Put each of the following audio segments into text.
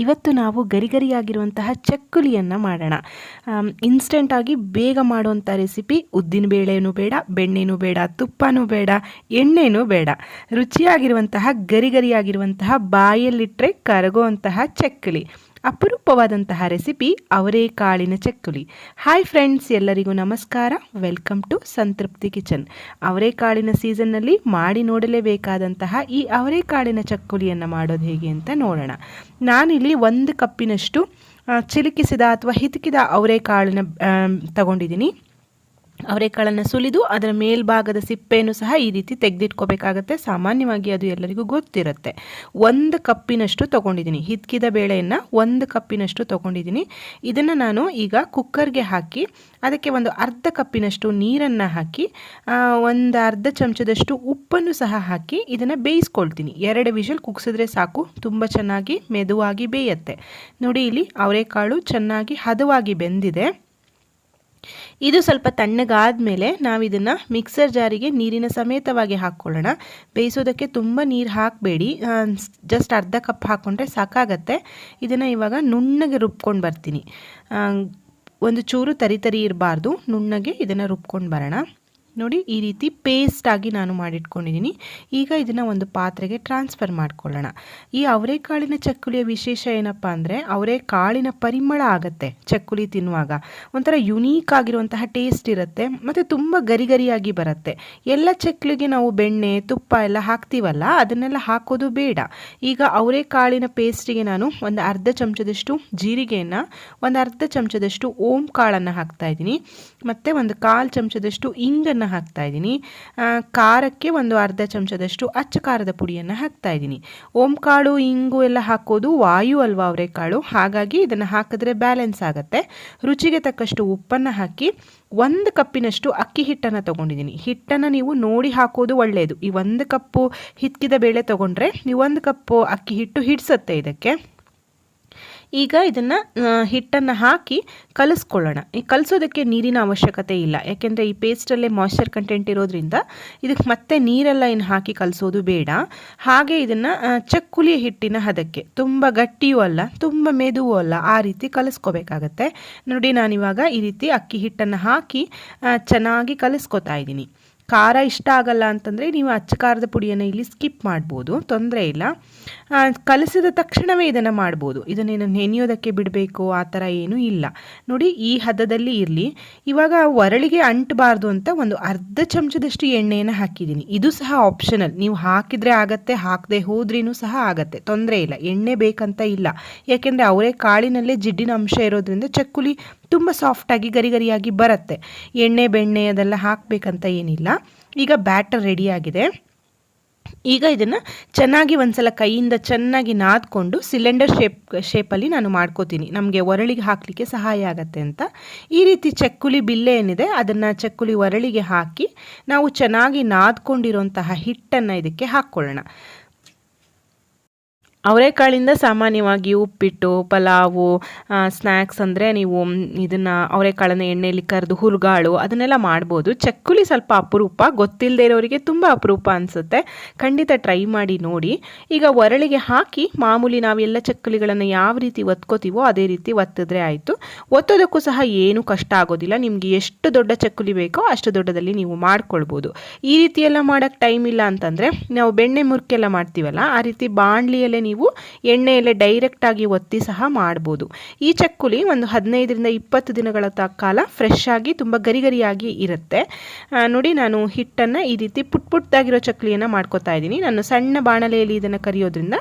ಇವತ್ತು ನಾವು ಗರಿಗರಿಯಾಗಿರುವಂತಹ ಚಕ್ಕುಲಿಯನ್ನು ಮಾಡೋಣ. ಇನ್ಸ್ಟೆಂಟಾಗಿ ಬೇಗ ಮಾಡುವಂಥ ರೆಸಿಪಿ. ಉದ್ದಿನ ಬೇಳೆನೂ ಬೇಡ, ಬೆಣ್ಣೆನೂ ಬೇಡ, ತುಪ್ಪನೂ ಬೇಡ, ಎಣ್ಣೆನೂ ಬೇಡ. ರುಚಿಯಾಗಿರುವಂತಹ ಗರಿಗರಿಯಾಗಿರುವಂತಹ ಬಾಯಲ್ಲಿಟ್ಟರೆ ಕರಗುವಂತಹ ಚಕ್ಕುಲಿ. ಅಪರೂಪವಾದಂತಹ ರೆಸಿಪಿ ಅವರೆಕಾಳಿನ ಚಕ್ಕುಲಿ. ಹಾಯ್ ಫ್ರೆಂಡ್ಸ್, ಎಲ್ಲರಿಗೂ ನಮಸ್ಕಾರ. ವೆಲ್ಕಮ್ ಟು ಸಂತೃಪ್ತಿ ಕಿಚನ್. ಅವರೆಕಾಳಿನ ಸೀಸನ್ನಲ್ಲಿ ಮಾಡಿ ನೋಡಲೇಬೇಕಾದಂತಹ ಈ ಅವರೆಕಾಳಿನ ಚಕ್ಕುಲಿಯನ್ನು ಮಾಡೋದು ಹೇಗೆ ಅಂತ ನೋಡೋಣ. ನಾನಿಲ್ಲಿ 1 ಕಪ್ಪಿನಷ್ಟು ಚಿಲುಕಿಸಿದ ಅಥವಾ ಹಿತಕಿದ ಅವರೆಕಾಳನ್ನ ತಗೊಂಡಿದ್ದೀನಿ. ಅವರೆಕಾಳನ್ನು ಸುಲಿದು ಅದರ ಮೇಲ್ಭಾಗದ ಸಿಪ್ಪೆಯನ್ನು ಸಹ ಈ ರೀತಿ ತೆಗೆದಿಟ್ಕೋಬೇಕಾಗತ್ತೆ. ಸಾಮಾನ್ಯವಾಗಿ ಅದು ಎಲ್ಲರಿಗೂ ಗೊತ್ತಿರುತ್ತೆ. 1 ಕಪ್ಪಿನಷ್ಟು ತೊಗೊಂಡಿದ್ದೀನಿ. ಹಿತಕಿದ ಬೇಳೆಯನ್ನು 1 ಕಪ್ಪಿನಷ್ಟು ತೊಗೊಂಡಿದ್ದೀನಿ. ಇದನ್ನು ನಾನು ಈಗ ಕುಕ್ಕರ್ಗೆ ಹಾಕಿ ಅದಕ್ಕೆ ಒಂದು ಅರ್ಧ ಕಪ್ಪಿನಷ್ಟು ನೀರನ್ನು ಹಾಕಿ ಒಂದು ಅರ್ಧ ಚಮಚದಷ್ಟು ಉಪ್ಪನ್ನು ಸಹ ಹಾಕಿ ಇದನ್ನು ಬೇಯಿಸ್ಕೊಳ್ತೀನಿ. 2 ವಿಷಲ್ ಕುಗ್ಸಿದ್ರೆ ಸಾಕು, ತುಂಬ ಚೆನ್ನಾಗಿ ಮೆದುವಾಗಿ ಬೇಯುತ್ತೆ. ನೋಡಿ, ಇಲ್ಲಿ ಅವರೆಕಾಳು ಚೆನ್ನಾಗಿ ಹದವಾಗಿ ಬೆಂದಿದೆ. ಇದು ಸ್ವಲ್ಪ ತಣ್ಣಗಾದ ಮೇಲೆ ನಾವು ಇದನ್ನು ಮಿಕ್ಸರ್ ಜಾರಿಗೆ ನೀರಿನ ಸಮೇತವಾಗಿ ಹಾಕ್ಕೊಳ್ಳೋಣ. ಬೇಯಿಸೋದಕ್ಕೆ ತುಂಬ ನೀರು ಹಾಕಬೇಡಿ, ಜಸ್ಟ್ ಅರ್ಧ ಕಪ್ ಹಾಕ್ಕೊಂಡ್ರೆ ಸಾಕಾಗತ್ತೆ. ಇದನ್ನು ಇವಾಗ ನುಣ್ಣಗೆ ರುಬ್ಕೊಂಡು ಬರ್ತೀನಿ. ಒಂದು ಚೂರು ತರಿ ಇರಬಾರ್ದು, ನುಣ್ಣಗೆ ಇದನ್ನು ರುಬ್ಕೊಂಡು ಬರೋಣ. ನೋಡಿ, ಈ ರೀತಿ ಪೇಸ್ಟಾಗಿ ನಾನು ಮಾಡಿಟ್ಕೊಂಡಿದ್ದೀನಿ. ಈಗ ಇದನ್ನು ಒಂದು ಪಾತ್ರೆಗೆ ಟ್ರಾನ್ಸ್ಫರ್ ಮಾಡ್ಕೊಳ್ಳೋಣ. ಈ ಅವರೆಕಾಳಿನ ಚಕ್ಕುಲಿಯ ವಿಶೇಷ ಏನಪ್ಪ ಅಂದರೆ ಅವರೆಕಾಳಿನ ಪರಿಮಳ ಆಗುತ್ತೆ. ಚಕ್ಕುಲಿ ತಿನ್ನುವಾಗ ಒಂಥರ ಯುನೀಕ್ ಆಗಿರುವಂತಹ ಟೇಸ್ಟ್ ಇರುತ್ತೆ ಮತ್ತು ತುಂಬ ಗರಿಗರಿಯಾಗಿ ಬರುತ್ತೆ. ಎಲ್ಲ ಚಕ್ಕುಲಿಗೆ ನಾವು ಬೆಣ್ಣೆ ತುಪ್ಪ ಎಲ್ಲ ಹಾಕ್ತೀವಲ್ಲ, ಅದನ್ನೆಲ್ಲ ಹಾಕೋದು ಬೇಡ. ಈಗ ಅವರೆಕಾಳಿನ ಪೇಸ್ಟಿಗೆ ನಾನು ಒಂದು ಅರ್ಧ ಚಮಚದಷ್ಟು ಜೀರಿಗೆಯನ್ನು, ಒಂದು ಅರ್ಧ ಚಮಚದಷ್ಟು ಓಂ ಕಾಳನ್ನು ಹಾಕ್ತಾಯಿದ್ದೀನಿ ಮತ್ತು ಒಂದು 1/4 ಚಮಚದಷ್ಟು ಇಂಗನ್ನು ಹಾಕ್ತಾ ಇದ್ದೀನಿ. ಖಾರಕ್ಕೆ ಒಂದು ಅರ್ಧ ಚಮಚದಷ್ಟು ಅಚ್ಚ ಖಾರದ ಪುಡಿಯನ್ನು ಹಾಕ್ತಾ ಇದ್ದೀನಿ. ಓಂಕಾಳು ಇಂಗು ಎಲ್ಲ ಹಾಕೋದು ವಾಯು ಅಲ್ವಾ ಅವರೆಕಾಳು, ಹಾಗಾಗಿ ಇದನ್ನು ಹಾಕಿದ್ರೆ ಬ್ಯಾಲೆನ್ಸ್ ಆಗುತ್ತೆ. ರುಚಿಗೆ ತಕ್ಕಷ್ಟು ಉಪ್ಪನ್ನು ಹಾಕಿ 1 ಕಪ್ಪಿನಷ್ಟು ಅಕ್ಕಿ ಹಿಟ್ಟನ್ನು ತೊಗೊಂಡಿದ್ದೀನಿ. ಹಿಟ್ಟನ್ನು ನೀವು ನೋಡಿ ಹಾಕೋದು ಒಳ್ಳೆಯದು. ಈ 1 ಕಪ್ಪು ಹಿತಕಿದ ಬೇಳೆ ತೊಗೊಂಡ್ರೆ ನೀವು 1 ಕಪ್ಪು ಅಕ್ಕಿ ಹಿಟ್ಟು ಹಿಡಿಸುತ್ತೆ ಇದಕ್ಕೆ. ಈಗ ಇದನ್ನು ಹಿಟ್ಟನ್ನು ಹಾಕಿ ಕಲಿಸ್ಕೊಳ್ಳೋಣ. ಈ ಕಲಿಸೋದಕ್ಕೆ ನೀರಿನ ಅವಶ್ಯಕತೆ ಇಲ್ಲ, ಯಾಕೆಂದರೆ ಈ ಪೇಸ್ಟಲ್ಲೇ ಮಾಯ್ಶ್ಚರ್ ಕಂಟೆಂಟ್ ಇರೋದ್ರಿಂದ ಇದಕ್ಕೆ ಮತ್ತೆ ನೀರೆಲ್ಲ ಏನು ಹಾಕಿ ಕಲಿಸೋದು ಬೇಡ. ಹಾಗೆ ಇದನ್ನು ಚಕ್ಕುಲಿ ಹಿಟ್ಟಿನ ಹದಕ್ಕೆ, ತುಂಬ ಗಟ್ಟಿಯೂ ಅಲ್ಲ ತುಂಬ ಮೆದುವೂ ಅಲ್ಲ, ಆ ರೀತಿ ಕಲಿಸ್ಕೋಬೇಕಾಗತ್ತೆ. ನೋಡಿ, ನಾನಿವಾಗ ಈ ರೀತಿ ಅಕ್ಕಿ ಹಿಟ್ಟನ್ನು ಹಾಕಿ ಚೆನ್ನಾಗಿ ಕಲಿಸ್ಕೊತಾ ಇದ್ದೀನಿ. ಖಾರ ಇಷ್ಟ ಆಗಲ್ಲ ಅಂತಂದರೆ ನೀವು ಅಚ್ಚ ಖಾರದ ಪುಡಿಯನ್ನು ಇಲ್ಲಿ ಸ್ಕಿಪ್ ಮಾಡ್ಬೋದು, ತೊಂದರೆ ಇಲ್ಲ. ಕಲಿಸಿದ ತಕ್ಷಣವೇ ಇದನ್ನು ಮಾಡ್ಬೋದು. ಇದನ್ನೇನು ನೆನೆಯೋದಕ್ಕೆ ಬಿಡಬೇಕು ಆ ಥರ ಏನೂ ಇಲ್ಲ. ನೋಡಿ, ಈ ಹದದಲ್ಲಿ ಇರಲಿ. ಇವಾಗ ಒರಳಿಗೆ ಅಂಟಬಾರ್ದು ಅಂತ ಒಂದು ಅರ್ಧ ಚಮಚದಷ್ಟು ಎಣ್ಣೆಯನ್ನು ಹಾಕಿದ್ದೀನಿ. ಇದು ಸಹ ಆಪ್ಷನಲ್, ನೀವು ಹಾಕಿದರೆ ಆಗತ್ತೆ, ಹಾಕದೆ ಹೋದ್ರೂ ಸಹ ಆಗತ್ತೆ, ತೊಂದರೆ ಇಲ್ಲ. ಎಣ್ಣೆ ಬೇಕಂತ ಇಲ್ಲ, ಯಾಕೆಂದರೆ ಅವರೆಕಾಳಿನಲ್ಲೇ ಜಿಡ್ಡಿನ ಅಂಶ ಇರೋದ್ರಿಂದ ಚಕ್ಕುಲಿ ತುಂಬ ಸಾಫ್ಟಾಗಿ ಗರಿಗರಿಯಾಗಿ ಬರುತ್ತೆ. ಎಣ್ಣೆ ಬೆಣ್ಣೆ ಅದೆಲ್ಲ ಹಾಕಬೇಕಂತ ಏನಿಲ್ಲ. ಈಗ ಬ್ಯಾಟರ್ ರೆಡಿಯಾಗಿದೆ. ಈಗ ಇದನ್ನು ಚೆನ್ನಾಗಿ ಒಂದ್ಸಲ ಕೈಯಿಂದ ಚೆನ್ನಾಗಿ ನಾದ್ಕೊಂಡು ಸಿಲಿಂಡರ್ ಶೇಪಲ್ಲಿ ನಾನು ಮಾಡ್ಕೋತೀನಿ, ನಮಗೆ ಒರಳಿಗೆ ಹಾಕಲಿಕ್ಕೆ ಸಹಾಯ ಆಗತ್ತೆ ಅಂತ. ಈ ರೀತಿ ಚಕ್ಕುಲಿ ಬಿಲ್ಲೆ ಏನಿದೆ ಅದನ್ನು ಚಕ್ಕುಲಿ ಒರಳಿಗೆ ಹಾಕಿ ನಾವು ಚೆನ್ನಾಗಿ ನಾದ್ಕೊಂಡಿರೋಂತಹ ಹಿಟ್ಟನ್ನು ಇದಕ್ಕೆ ಹಾಕ್ಕೊಳ್ಳೋಣ. ಅವರೆಕಾಳಿಂದ ಸಾಮಾನ್ಯವಾಗಿ ಉಪ್ಪಿಟ್ಟು, ಪಲಾವು, ಸ್ನ್ಯಾಕ್ಸ್ ಅಂದರೆ ನೀವು ಇದನ್ನು ಅವರೆಕಾಳನ್ನು ಎಣ್ಣೆಯಲ್ಲಿ ಕರೆದು ಹುರುಗಾಳು ಅದನ್ನೆಲ್ಲ ಮಾಡ್ಬೋದು. ಚಕ್ಕುಲಿ ಸ್ವಲ್ಪ ಅಪರೂಪ, ಗೊತ್ತಿಲ್ಲದೆ ಇರೋರಿಗೆ ತುಂಬ ಅಪರೂಪ ಅನಿಸುತ್ತೆ. ಖಂಡಿತ ಟ್ರೈ ಮಾಡಿ ನೋಡಿ. ಈಗ ಒರಳಿಗೆ ಹಾಕಿ ಮಾಮೂಲಿ ನಾವೆಲ್ಲ ಚಕ್ಕುಲಿಗಳನ್ನು ಯಾವ ರೀತಿ ಒತ್ಕೋತೀವೋ ಅದೇ ರೀತಿ ಒತ್ತಿದ್ರೆ ಆಯಿತು. ಒತ್ತೋದಕ್ಕೂ ಸಹ ಏನೂ ಕಷ್ಟ ಆಗೋದಿಲ್ಲ. ನಿಮಗೆ ಎಷ್ಟು ದೊಡ್ಡ ಚಕ್ಕುಲಿ ಬೇಕೋ ಅಷ್ಟು ದೊಡ್ಡದಲ್ಲಿ ನೀವು ಮಾಡ್ಕೊಳ್ಬೋದು. ಈ ರೀತಿ ಎಲ್ಲ ಮಾಡೋಕ್ಕೆ ಟೈಮ್ ಇಲ್ಲ ಅಂತಂದರೆ ನಾವು ಬೆಣ್ಣೆ ಮುರುಕೆಲ್ಲ ಮಾಡ್ತೀವಲ್ಲ, ಆ ರೀತಿ ಬಾಣಲಿಯಲ್ಲೇ ನೀವು ಎಣ್ಣೆಯಲ್ಲೇ ಡೈರೆಕ್ಟಾಗಿ ಒತ್ತಿ ಸಹ ಮಾಡ್ಬೋದು. ಈ ಚಕ್ಕುಲಿ ಒಂದು 15ರಿಂದ 20 ದಿನಗಳ ಕಾಲ ಫ್ರೆಶ್ ಆಗಿ ತುಂಬ ಗರಿಗರಿಯಾಗಿ ಇರುತ್ತೆ. ನೋಡಿ, ನಾನು ಹಿಟ್ಟನ್ನು ಈ ರೀತಿ ಪುಟ್ಟದಾಗಿರೋ ಚಕ್ಕುಲಿಯನ್ನು ಮಾಡ್ಕೊತಾ ಇದ್ದೀನಿ. ನಾನು ಸಣ್ಣ ಬಾಣಲೆಯಲ್ಲಿ ಇದನ್ನು ಕರಿಯೋದ್ರಿಂದ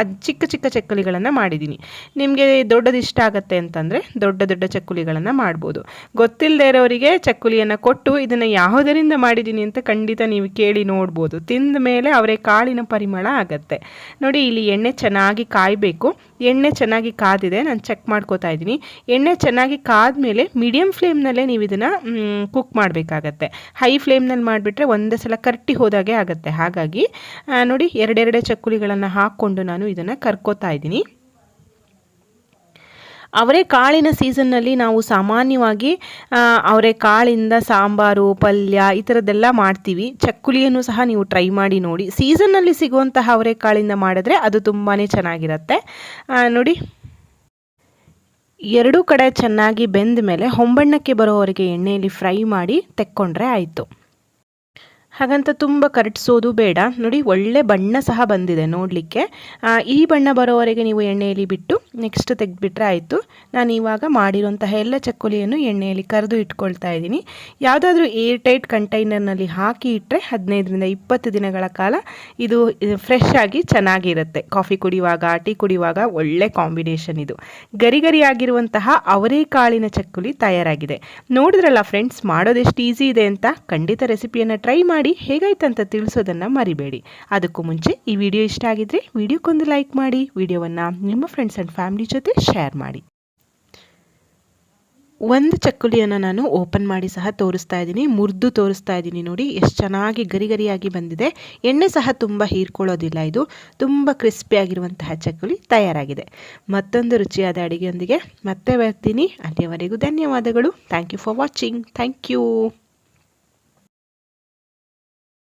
ಅದು ಚಿಕ್ಕ ಚಿಕ್ಕ ಚಕ್ಕುಲಿಗಳನ್ನು ಮಾಡಿದ್ದೀನಿ. ನಿಮಗೆ ದೊಡ್ಡದು ಇಷ್ಟ ಆಗುತ್ತೆ ಅಂತಂದರೆ ದೊಡ್ಡ ದೊಡ್ಡ ಚಕ್ಕುಲಿಗಳನ್ನು ಮಾಡ್ಬೋದು. ಗೊತ್ತಿಲ್ಲದೆ ಇರೋರಿಗೆ ಚಕ್ಕುಲಿಯನ್ನು ಕೊಟ್ಟು ಇದನ್ನು ಯಾವುದರಿಂದ ಮಾಡಿದ್ದೀನಿ ಅಂತ ಖಂಡಿತ ನೀವು ಕೇಳಿ ನೋಡ್ಬೋದು. ತಿಂದ ಮೇಲೆ ಅವರೆಕಾಳಿನ ಪರಿಮಳ ಆಗುತ್ತೆ. ನೋಡಿ, ಇಲ್ಲಿ ಎಣ್ಣೆ ಚೆನ್ನಾಗಿ ಕಾಯಬೇಕು. ಎಣ್ಣೆ ಚೆನ್ನಾಗಿ ಕಾದಿದೆ, ನಾನು ಚೆಕ್ ಮಾಡ್ಕೋತಾ ಇದ್ದೀನಿ. ಎಣ್ಣೆ ಚೆನ್ನಾಗಿ ಕಾದ್ಮೇಲೆ ಮೀಡಿಯಮ್ ಫ್ಲೇಮ್ನಲ್ಲೇ ನೀವು ಇದನ್ನು ಕುಕ್ ಮಾಡಬೇಕಾಗತ್ತೆ. ಹೈ ಫ್ಲೇಮ್ನಲ್ಲಿ ಮಾಡಿಬಿಟ್ರೆ ಒಂದೇ ಸಲ ಕರ್ಟಿ ಹೋದಾಗೆ ಆಗುತ್ತೆ. ಹಾಗಾಗಿ ನೋಡಿ, 2 ಚಕ್ಕುಲಿಗಳನ್ನು ಹಾಕ್ಕೊಂಡು ನಾನು ಇದನ್ನು ಕರ್ಕೋತಾ ಇದ್ದೀನಿ. ಅವರೆಕಾಳಿನ ಸೀಸನ್ನಲ್ಲಿ ನಾವು ಸಾಮಾನ್ಯವಾಗಿ ಅವರೆಕಾಳಿಂದ ಸಾಂಬಾರು, ಪಲ್ಯ ಈ ಥರದ್ದೆಲ್ಲ ಮಾಡ್ತೀವಿ. ಚಕ್ಕುಲಿಯನ್ನು ಸಹ ನೀವು ಟ್ರೈ ಮಾಡಿ ನೋಡಿ. ಸೀಸನ್ನಲ್ಲಿ ಸಿಗುವಂತಹ ಅವರೆಕಾಳಿಂದ ಮಾಡಿದ್ರೆ ಅದು ತುಂಬಾ ಚೆನ್ನಾಗಿರುತ್ತೆ. ನೋಡಿ, ಎರಡೂ ಕಡೆ ಚೆನ್ನಾಗಿ ಬೆಂದ ಮೇಲೆ ಹೊಂಬಣ್ಣಕ್ಕೆ ಬರೋವರೆಗೆ ಎಣ್ಣೆಯಲ್ಲಿ ಫ್ರೈ ಮಾಡಿ ತೆಕ್ಕೊಂಡ್ರೆ ಆಯಿತು. ಹಾಗಂತ ತುಂಬ ಕರಟಿಸೋದು ಬೇಡ. ನೋಡಿ, ಒಳ್ಳೆ ಬಣ್ಣ ಸಹ ಬಂದಿದೆ ನೋಡಲಿಕ್ಕೆ. ಈ ಬಣ್ಣ ಬರೋವರೆಗೆ ನೀವು ಎಣ್ಣೆಯಲ್ಲಿ ಬಿಟ್ಟು ನೆಕ್ಸ್ಟ್ ತೆಗೆದುಬಿಟ್ರೆ ಆಯಿತು. ನಾನು ಇವಾಗ ಮಾಡಿರೋಂತಹ ಎಲ್ಲ ಚಕ್ಕುಲಿಯನ್ನು ಎಣ್ಣೆಯಲ್ಲಿ ಕರೆದು ಇಟ್ಕೊಳ್ತಾ ಇದ್ದೀನಿ. ಯಾವುದಾದ್ರೂ ಏರ್ ಟೈಟ್ ಕಂಟೈನರ್ನಲ್ಲಿ ಹಾಕಿ ಇಟ್ಟರೆ 15ರಿಂದ 20 ದಿನಗಳ ಕಾಲ ಇದು ಫ್ರೆಶ್ ಆಗಿ ಚೆನ್ನಾಗಿರುತ್ತೆ. ಕಾಫಿ ಕುಡಿಯುವಾಗ, ಟೀ ಕುಡಿಯುವಾಗ ಒಳ್ಳೆ ಕಾಂಬಿನೇಷನ್ ಇದು. ಗರಿ ಗರಿಯಾಗಿರುವಂತಹ ಅವರೆಕಾಳಿನ ಚಕ್ಕುಲಿ ತಯಾರಾಗಿದೆ. ನೋಡಿದ್ರಲ್ಲ ಫ್ರೆಂಡ್ಸ್, ಮಾಡೋದೆಷ್ಟು ಈಸಿ ಇದೆ ಅಂತ. ಖಂಡಿತ ರೆಸಿಪಿಯನ್ನು ಟ್ರೈ ಮಾಡಿ ಹೇಗಾಯ್ತಂತ ತಿಳಿಸೋದನ್ನು ಮರಿಬೇಡಿ. ಅದಕ್ಕೂ ಮುಂಚೆ ಈ ವಿಡಿಯೋ ಇಷ್ಟ ಆಗಿದ್ರೆ ವಿಡಿಯೋಕ್ಕೊಂದು ಲೈಕ್ ಮಾಡಿ, ವಿಡಿಯೋವನ್ನು ನಿಮ್ಮ ಫ್ರೆಂಡ್ಸ್ ಆ್ಯಂಡ್ ಫ್ಯಾಮಿಲಿ ಜೊತೆ ಶೇರ್ ಮಾಡಿ. ಒಂದು ಚಕ್ಕುಲಿಯನ್ನು ನಾನು ಓಪನ್ ಮಾಡಿ ಸಹ ತೋರಿಸ್ತಾ ಇದ್ದೀನಿ, ಮುರಿದು ತೋರಿಸ್ತಾ ಇದ್ದೀನಿ. ನೋಡಿ ಎಷ್ಟು ಚೆನ್ನಾಗಿ ಗರಿ ಗರಿಯಾಗಿ ಬಂದಿದೆ. ಎಣ್ಣೆ ಸಹ ತುಂಬ ಹೀರ್ಕೊಳ್ಳೋದಿಲ್ಲ. ಇದು ತುಂಬ ಕ್ರಿಸ್ಪಿಯಾಗಿರುವಂತಹ ಚಕ್ಕುಲಿ ತಯಾರಾಗಿದೆ. ಮತ್ತೊಂದು ರುಚಿಯಾದ ಅಡುಗೆಯೊಂದಿಗೆ ಮತ್ತೆ ಬರ್ತೀನಿ. ಅಲ್ಲಿಯವರೆಗೂ ಧನ್ಯವಾದಗಳು. Thank you for watching. Thank you.